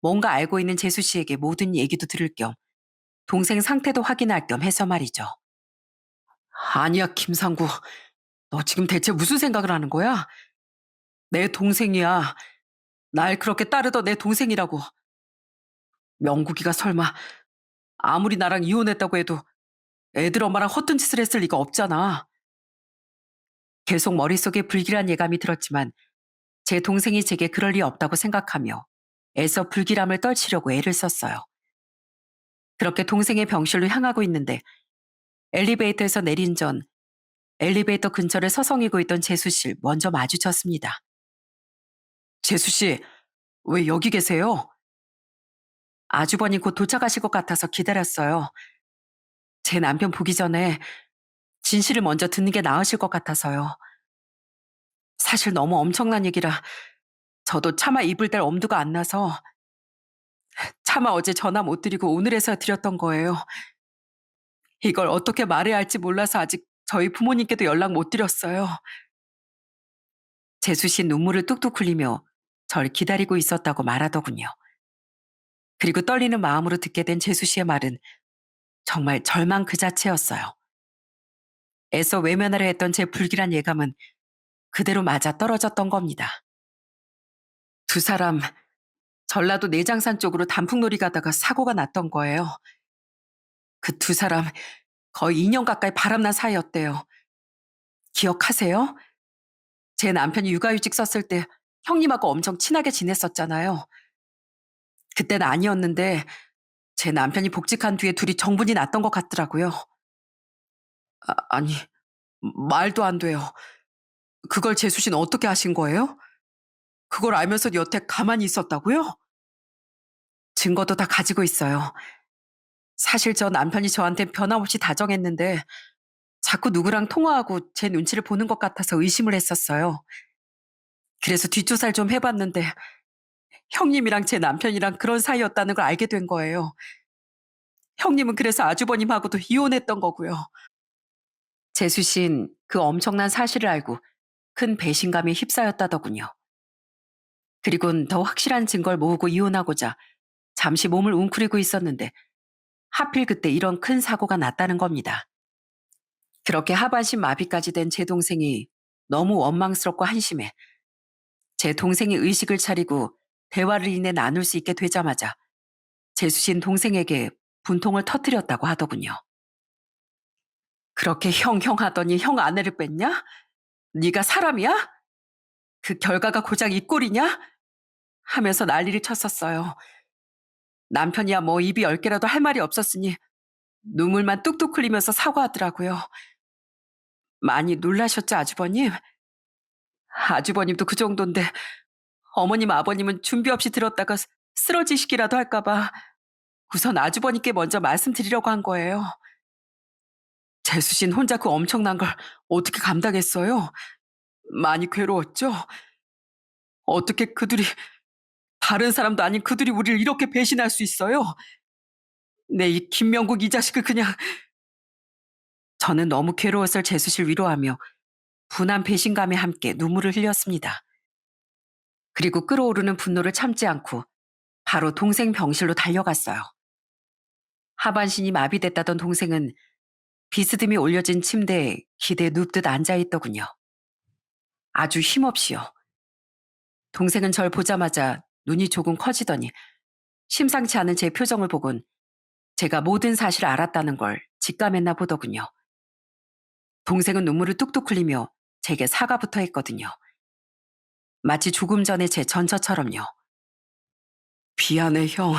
뭔가 알고 있는 재수 씨에게 모든 얘기도 들을 겸 동생 상태도 확인할 겸 해서 말이죠. 아니야, 김상구. 너 지금 대체 무슨 생각을 하는 거야? 내 동생이야. 날 그렇게 따르던 내 동생이라고. 명국이가 설마 아무리 나랑 이혼했다고 해도 애들 엄마랑 허튼 짓을 했을 리가 없잖아. 계속 머릿속에 불길한 예감이 들었지만 제 동생이 제게 그럴 리 없다고 생각하며 애써 불길함을 떨치려고 애를 썼어요. 그렇게 동생의 병실로 향하고 있는데 엘리베이터에서 내린 전 엘리베이터 근처를 서성이고 있던 재수 씨를 먼저 마주쳤습니다. 재수 씨, 왜 여기 계세요? 아주버님 곧 도착하실 것 같아서 기다렸어요. 제 남편 보기 전에 진실을 먼저 듣는 게 나으실 것 같아서요. 사실 너무 엄청난 얘기라 저도 차마 입을 댈 엄두가 안 나서 차마 어제 전화 못 드리고 오늘에서야 드렸던 거예요. 이걸 어떻게 말해야 할지 몰라서 아직 저희 부모님께도 연락 못 드렸어요. 재수 씨 눈물을 뚝뚝 흘리며 절 기다리고 있었다고 말하더군요. 그리고 떨리는 마음으로 듣게 된 재수 씨의 말은 정말 절망 그 자체였어요. 애써 외면하려 했던 제 불길한 예감은 그대로 맞아 떨어졌던 겁니다. 두 사람 전라도 내장산 쪽으로 단풍놀이 가다가 사고가 났던 거예요. 그 두 사람 거의 2년 가까이 바람난 사이였대요. 기억하세요? 제 남편이 육아휴직 썼을 때 형님하고 엄청 친하게 지냈었잖아요. 그땐 아니었는데 제 남편이 복직한 뒤에 둘이 정분이 났던 것 같더라고요. 아니, 말도 안 돼요. 그걸 재수 씨는 어떻게 하신 거예요? 그걸 알면서 여태 가만히 있었다고요? 증거도 다 가지고 있어요. 사실 저 남편이 저한테 변함없이 다정했는데 자꾸 누구랑 통화하고 제 눈치를 보는 것 같아서 의심을 했었어요. 그래서 뒷조사를 좀 해봤는데 형님이랑 제 남편이랑 그런 사이였다는 걸 알게 된 거예요. 형님은 그래서 아주버님하고도 이혼했던 거고요. 재수 씨는 그 엄청난 사실을 알고 큰 배신감에 휩싸였다더군요. 그리곤 더 확실한 증거를 모으고 이혼하고자 잠시 몸을 웅크리고 있었는데 하필 그때 이런 큰 사고가 났다는 겁니다. 그렇게 하반신 마비까지 된 제 동생이 너무 원망스럽고 한심해 제 동생이 의식을 차리고 대화를 이내 나눌 수 있게 되자마자 재수신 동생에게 분통을 터뜨렸다고 하더군요. 그렇게 형 하더니 형 아내를 뺐냐? 네가 사람이야? 그 결과가 고작 이 꼴이냐? 하면서 난리를 쳤었어요. 남편이야 뭐 입이 10개라도 할 말이 없었으니 눈물만 뚝뚝 흘리면서 사과하더라고요. 많이 놀라셨죠, 아주버님? 아주버님도 그 정도인데 어머님, 아버님은 준비 없이 들었다가 쓰러지시기라도 할까봐 우선 아주버님께 먼저 말씀드리려고 한 거예요. 재수신 혼자 그 엄청난 걸 어떻게 감당했어요? 많이 괴로웠죠? 어떻게 그들이, 다른 사람도 아닌 그들이 우리를 이렇게 배신할 수 있어요? 내 이 김명국 이 자식을 그냥. 저는 너무 괴로웠을 재수실 위로하며 분한 배신감에 함께 눈물을 흘렸습니다. 그리고 끓어오르는 분노를 참지 않고 바로 동생 병실로 달려갔어요. 하반신이 마비됐다던 동생은 비스듬히 올려진 침대에 기대 눕듯 앉아있더군요. 아주 힘없이요. 동생은 절 보자마자 눈이 조금 커지더니 심상치 않은 제 표정을 보곤 제가 모든 사실을 알았다는 걸 직감했나 보더군요. 동생은 눈물을 뚝뚝 흘리며 제게 사과부터 했거든요. 마치 조금 전에 제 전처럼요. 미안해, 형.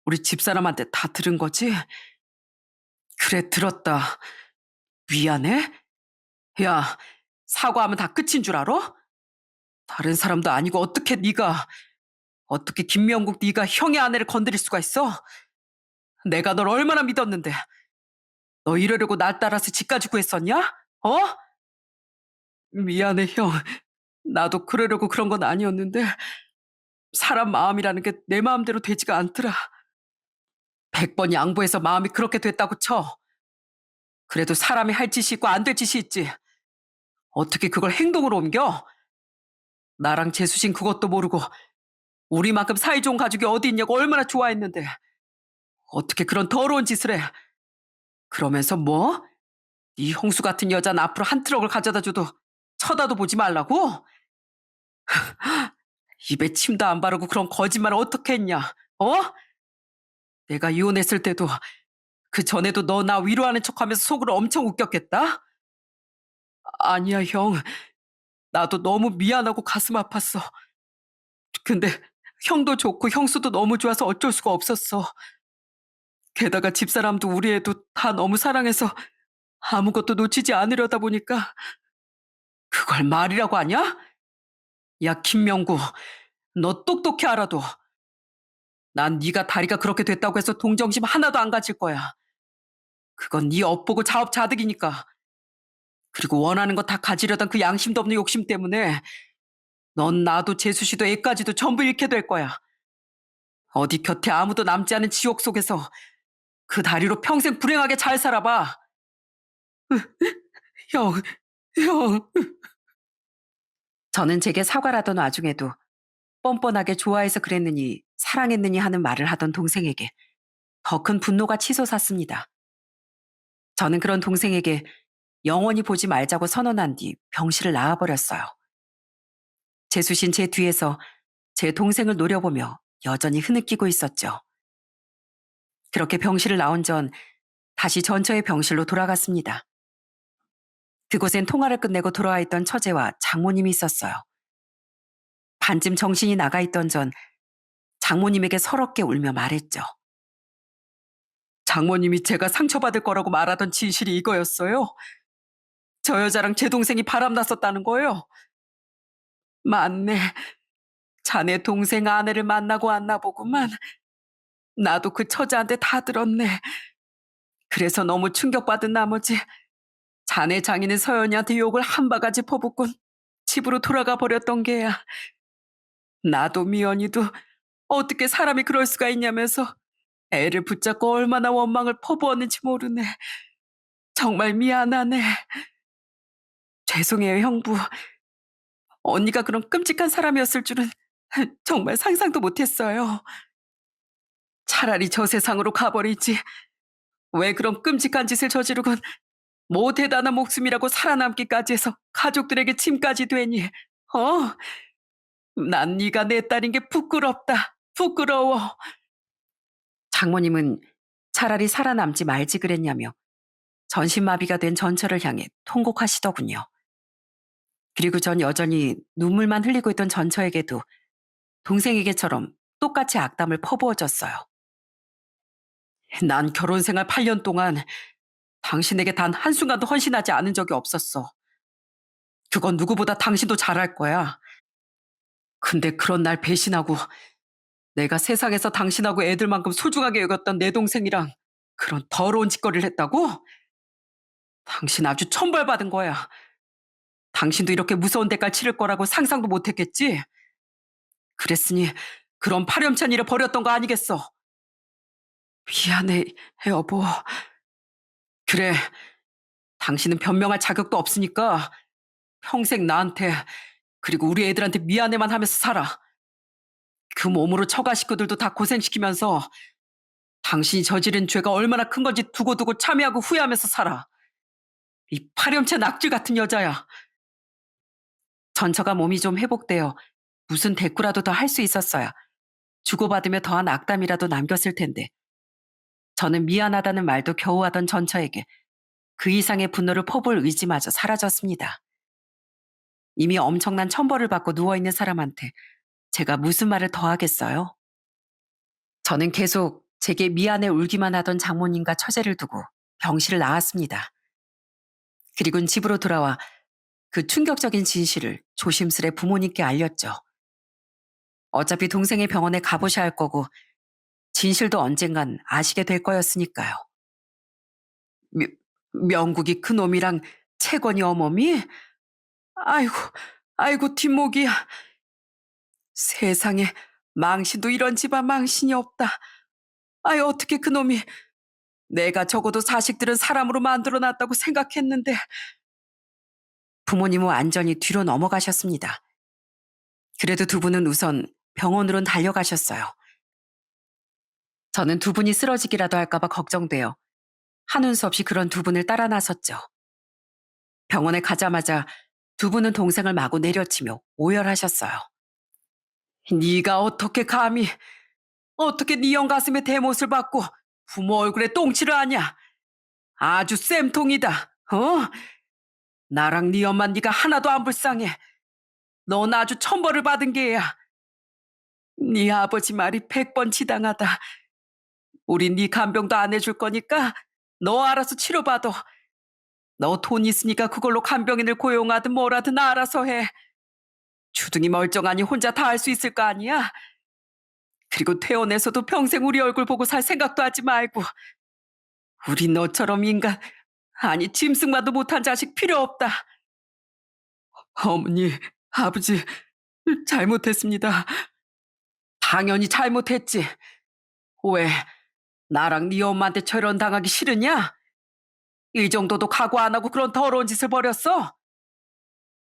우리 집사람한테 다 들은 거지? 그래, 들었다. 미안해? 야, 사과하면 다 끝인 줄 알아? 다른 사람도 아니고 어떻게 김명국 네가 형의 아내를 건드릴 수가 있어? 내가 널 얼마나 믿었는데 너 이러려고 날 따라서 집까지 구했었냐? 어? 미안해, 형. 나도 그러려고 그런 건 아니었는데 사람 마음이라는 게 내 마음대로 되지가 않더라. 100번 양보해서 마음이 그렇게 됐다고 쳐. 그래도 사람이 할 짓이 있고 안 될 짓이 있지. 어떻게 그걸 행동으로 옮겨? 나랑 재수신 그것도 모르고 우리만큼 사이좋은 가족이 어디 있냐고 얼마나 좋아했는데 어떻게 그런 더러운 짓을 해? 그러면서 뭐? 이 형수 같은 여자는 앞으로 한 트럭을 가져다 줘도 쳐다도 보지 말라고? 입에 침도 안 바르고 그런 거짓말을 어떻게 했냐? 어? 내가 이혼했을 때도 그 전에도 너 나 위로하는 척하면서 속으로 엄청 웃겼겠다? 아니야, 형. 나도 너무 미안하고 가슴 아팠어. 근데 형도 좋고 형수도 너무 좋아서 어쩔 수가 없었어. 게다가 집사람도 우리 애도 다 너무 사랑해서 아무것도 놓치지 않으려다 보니까 그걸 말이라고 하냐? 야, 김명구, 너 똑똑히 알아도 난 네가 다리가 그렇게 됐다고 해서 동정심 하나도 안 가질 거야. 그건 네 업보고 자업자득이니까. 그리고 원하는 거 다 가지려던 그 양심도 없는 욕심 때문에 넌 나도 재수씨도 애까지도 전부 잃게 될 거야. 어디 곁에 아무도 남지 않은 지옥 속에서 그 다리로 평생 불행하게 잘 살아봐. 형, 형. 저는 제게 사과를 하던 와중에도 뻔뻔하게 좋아해서 그랬느니 사랑했느니 하는 말을 하던 동생에게 더 큰 분노가 치솟았습니다. 저는 그런 동생에게 영원히 보지 말자고 선언한 뒤 병실을 나와버렸어요. 재수신 제 뒤에서 제 동생을 노려보며 여전히 흐느끼고 있었죠. 그렇게 병실을 나온 전 다시 전처의 병실로 돌아갔습니다. 그곳엔 통화를 끝내고 돌아와 있던 처제와 장모님이 있었어요. 반쯤 정신이 나가 있던 전 장모님에게 서럽게 울며 말했죠. 장모님이 제가 상처받을 거라고 말하던 진실이 이거였어요. 저 여자랑 제 동생이 바람났었다는 거예요. 맞네. 자네 동생 아내를 만나고 왔나 보구만. 나도 그 처자한테 다 들었네. 그래서 너무 충격받은 나머지 자네 장인은 서연이한테 욕을 한 바가지 퍼붓곤 집으로 돌아가 버렸던 게야. 나도 미연이도 어떻게 사람이 그럴 수가 있냐면서 애를 붙잡고 얼마나 원망을 퍼부었는지 모르네. 정말 미안하네. 죄송해요, 형부. 언니가 그런 끔찍한 사람이었을 줄은 정말 상상도 못했어요. 차라리 저 세상으로 가버리지. 왜 그런 끔찍한 짓을 저지르곤 뭐 대단한 목숨이라고 살아남기까지 해서 가족들에게 짐까지 되니. 어? 난 네가 내 딸인 게 부끄럽다. 부끄러워. 장모님은 차라리 살아남지 말지 그랬냐며 전신마비가 된 전처를 향해 통곡하시더군요. 그리고 전 여전히 눈물만 흘리고 있던 전처에게도 동생에게처럼 똑같이 악담을 퍼부어줬어요. 난 결혼 생활 8년 동안 당신에게 단 한순간도 헌신하지 않은 적이 없었어. 그건 누구보다 당신도 잘할 거야. 근데 그런 날 배신하고 내가 세상에서 당신하고 애들만큼 소중하게 여겼던 내 동생이랑 그런 더러운 짓거리를 했다고? 당신 아주 천벌받은 거야. 당신도 이렇게 무서운 대가를 치를 거라고 상상도 못했겠지? 그랬으니 그런 파렴치한 일을 벌였던 거 아니겠어? 미안해, 여보. 그래, 당신은 변명할 자격도 없으니까 평생 나한테 그리고 우리 애들한테 미안해만 하면서 살아. 그 몸으로 처가 식구들도 다 고생시키면서 당신이 저지른 죄가 얼마나 큰 건지 두고두고 참여하고 후회하면서 살아. 이 파렴치한 악질 같은 여자야. 전처가 몸이 좀 회복되어 무슨 대꾸라도 더 할 수 있었어야 주고받으며 더한 악담이라도 남겼을 텐데 저는 미안하다는 말도 겨우 하던 전처에게 그 이상의 분노를 퍼부을 의지마저 사라졌습니다. 이미 엄청난 천벌을 받고 누워있는 사람한테 제가 무슨 말을 더 하겠어요? 저는 계속 제게 미안해 울기만 하던 장모님과 처제를 두고 병실을 나왔습니다. 그리고는 집으로 돌아와 그 충격적인 진실을 조심스레 부모님께 알렸죠. 어차피 동생의 병원에 가보셔야 할 거고 진실도 언젠간 아시게 될 거였으니까요. 명, 명국이 그놈이랑 채권이 어머니? 아이고, 아이고 뒷목이야. 세상에 망신도 이런 집안 망신이 없다. 아이 어떻게 그놈이 내가 적어도 자식들은 사람으로 만들어놨다고 생각했는데 부모님은 완전히 뒤로 넘어가셨습니다. 그래도 두 분은 우선 병원으론 달려가셨어요. 저는 두 분이 쓰러지기라도 할까봐 걱정돼요. 한운 수 없이 그런 두 분을 따라 나섰죠. 병원에 가자마자 두 분은 동생을 마구 내려치며 오열하셨어요. 네가 어떻게 감히 어떻게 네 형 가슴에 대못을 받고 부모 얼굴에 똥칠을 하냐? 아주 쌤통이다. 어? 나랑 네 엄마 네가 하나도 안 불쌍해. 넌 아주 천벌을 받은 게야. 네 아버지 말이 100번 지당하다. 우리 네 간병도 안 해줄 거니까 너 알아서 치료받아. 너 돈 있으니까 그걸로 간병인을 고용하든 뭐라든 알아서 해. 주둥이 멀쩡하니 혼자 다 할 수 있을 거 아니야? 그리고 퇴원해서도 평생 우리 얼굴 보고 살 생각도 하지 말고. 우리 너처럼 인간, 아니 짐승만도 못한 자식 필요 없다. 어머니, 아버지, 잘못했습니다. 당연히 잘못했지. 왜 나랑 네 엄마한테 저런 당하기 싫으냐? 이 정도도 각오 안 하고 그런 더러운 짓을 벌였어?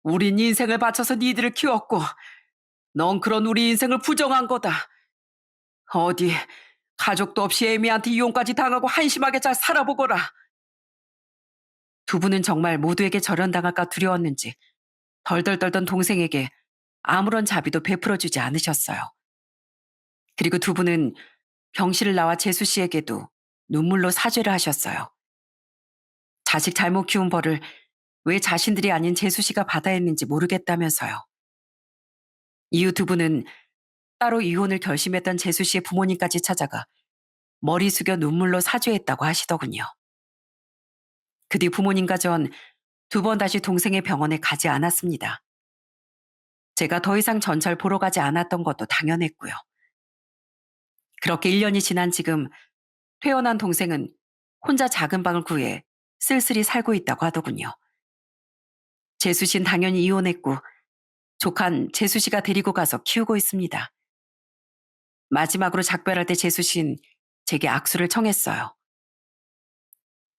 우린 인생을 바쳐서 니들을 키웠고 넌 그런 우리 인생을 부정한 거다. 어디 가족도 없이 애미한테 이혼까지 당하고 한심하게 잘 살아보거라. 두 분은 정말 모두에게 절연당할까 두려웠는지 덜덜 떨던 동생에게 아무런 자비도 베풀어주지 않으셨어요. 그리고 두 분은 병실을 나와 재수 씨에게도 눈물로 사죄를 하셨어요. 자식 잘못 키운 벌을 왜 자신들이 아닌 재수 씨가 받아야 했는지 모르겠다면서요. 이후 두 분은 따로 이혼을 결심했던 재수 씨의 부모님까지 찾아가 머리 숙여 눈물로 사죄했다고 하시더군요. 그 뒤 부모님과 전 두 번 다시 동생의 병원에 가지 않았습니다. 제가 더 이상 전철 보러 가지 않았던 것도 당연했고요. 그렇게 1년이 지난 지금 퇴원한 동생은 혼자 작은 방을 구해 쓸쓸히 살고 있다고 하더군요. 재수 씨는 당연히 이혼했고 조카는 재수 씨가 데리고 가서 키우고 있습니다. 마지막으로 작별할 때 재수 씨는 제게 악수를 청했어요.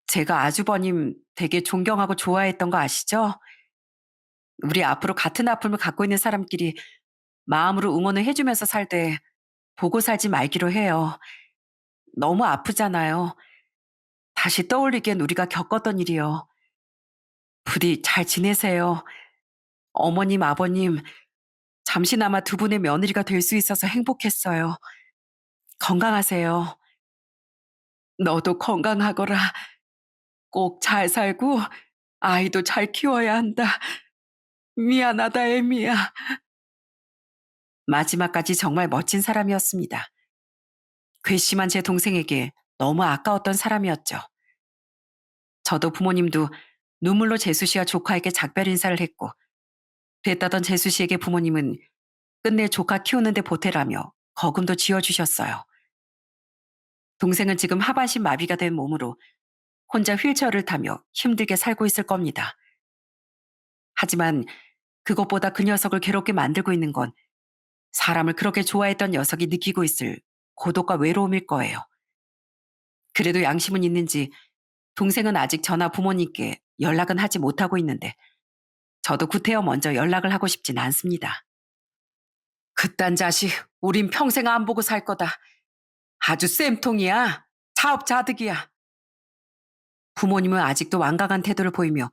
제가 아주버님 되게 존경하고 좋아했던 거 아시죠? 우리 앞으로 같은 아픔을 갖고 있는 사람끼리 마음으로 응원을 해주면서 살 때 보고 살지 말기로 해요. 너무 아프잖아요. 다시 떠올리기엔 우리가 겪었던 일이요. 부디 잘 지내세요. 어머님, 아버님, 잠시나마 두 분의 며느리가 될 수 있어서 행복했어요. 건강하세요. 너도 건강하거라. 꼭 잘 살고 아이도 잘 키워야 한다. 미안하다, 에미야. 마지막까지 정말 멋진 사람이었습니다. 괘씸한 제 동생에게 너무 아까웠던 사람이었죠. 저도 부모님도 눈물로 재수 씨와 조카에게 작별 인사를 했고 됐다던 재수 씨에게 부모님은 끝내 조카 키우는데 보태라며 거금도 지어주셨어요. 동생은 지금 하반신 마비가 된 몸으로 혼자 휠체어를 타며 힘들게 살고 있을 겁니다. 하지만 그것보다 그 녀석을 괴롭게 만들고 있는 건 사람을 그렇게 좋아했던 녀석이 느끼고 있을 고독과 외로움일 거예요. 그래도 양심은 있는지 동생은 아직 저나 부모님께 연락은 하지 못하고 있는데 저도 구태여 먼저 연락을 하고 싶진 않습니다. 그딴 자식 우린 평생 안 보고 살 거다. 아주 쌤통이야. 사업자득이야. 부모님은 아직도 완강한 태도를 보이며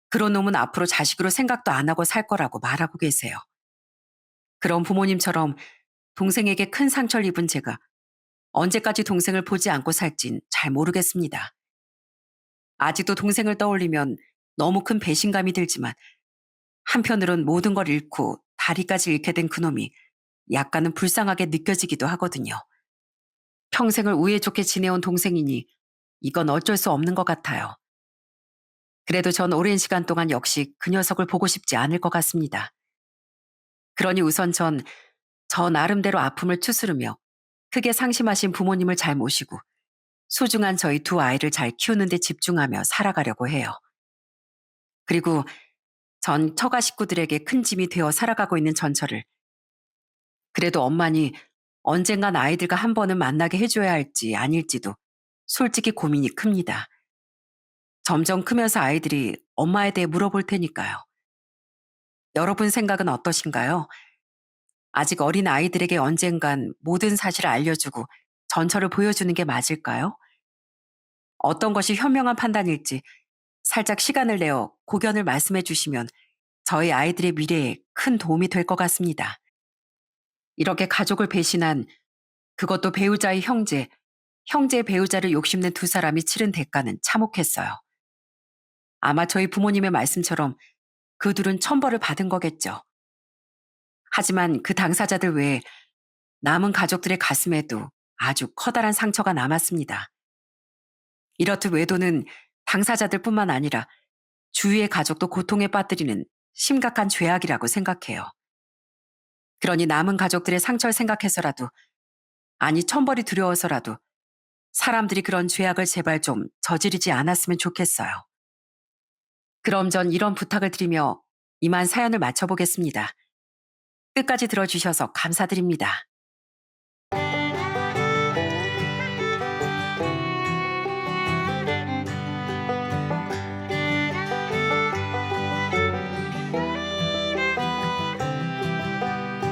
그런 놈은 앞으로 자식으로 생각도 안 하고 살 거라고 말하고 계세요. 그런 부모님처럼 동생에게 큰 상처를 입은 제가 언제까지 동생을 보지 않고 살진 잘 모르겠습니다. 아직도 동생을 떠올리면 너무 큰 배신감이 들지만 한편으론 모든 걸 잃고 다리까지 잃게 된 그놈이 약간은 불쌍하게 느껴지기도 하거든요. 평생을 우애 좋게 지내온 동생이니 이건 어쩔 수 없는 것 같아요. 그래도 전 오랜 시간 동안 역시 그 녀석을 보고 싶지 않을 것 같습니다. 그러니 우선 전 저 나름대로 아픔을 추스르며 크게 상심하신 부모님을 잘 모시고 소중한 저희 두 아이를 잘 키우는 데 집중하며 살아가려고 해요. 그리고 전 처가 식구들에게 큰 짐이 되어 살아가고 있는 전철을 그래도 엄마니 언젠간 아이들과 한 번은 만나게 해줘야 할지 아닐지도 솔직히 고민이 큽니다. 점점 크면서 아이들이 엄마에 대해 물어볼 테니까요. 여러분 생각은 어떠신가요? 아직 어린 아이들에게 언젠간 모든 사실을 알려주고 전철을 보여주는 게 맞을까요? 어떤 것이 현명한 판단일지 살짝 시간을 내어 고견을 말씀해 주시면 저희 아이들의 미래에 큰 도움이 될 것 같습니다. 이렇게 가족을 배신한 그것도 배우자의 형제, 형제의 배우자를 욕심낸 두 사람이 치른 대가는 참혹했어요. 아마 저희 부모님의 말씀처럼 그 둘은 천벌을 받은 거겠죠. 하지만 그 당사자들 외에 남은 가족들의 가슴에도 아주 커다란 상처가 남았습니다. 이렇듯 외도는 당사자들뿐만 아니라 주위의 가족도 고통에 빠뜨리는 심각한 죄악이라고 생각해요. 그러니 남은 가족들의 상처를 생각해서라도, 아니 천벌이 두려워서라도 사람들이 그런 죄악을 제발 좀 저지르지 않았으면 좋겠어요. 그럼 전 이런 부탁을 드리며 이만 사연을 마쳐보겠습니다. 끝까지 들어주셔서 감사드립니다.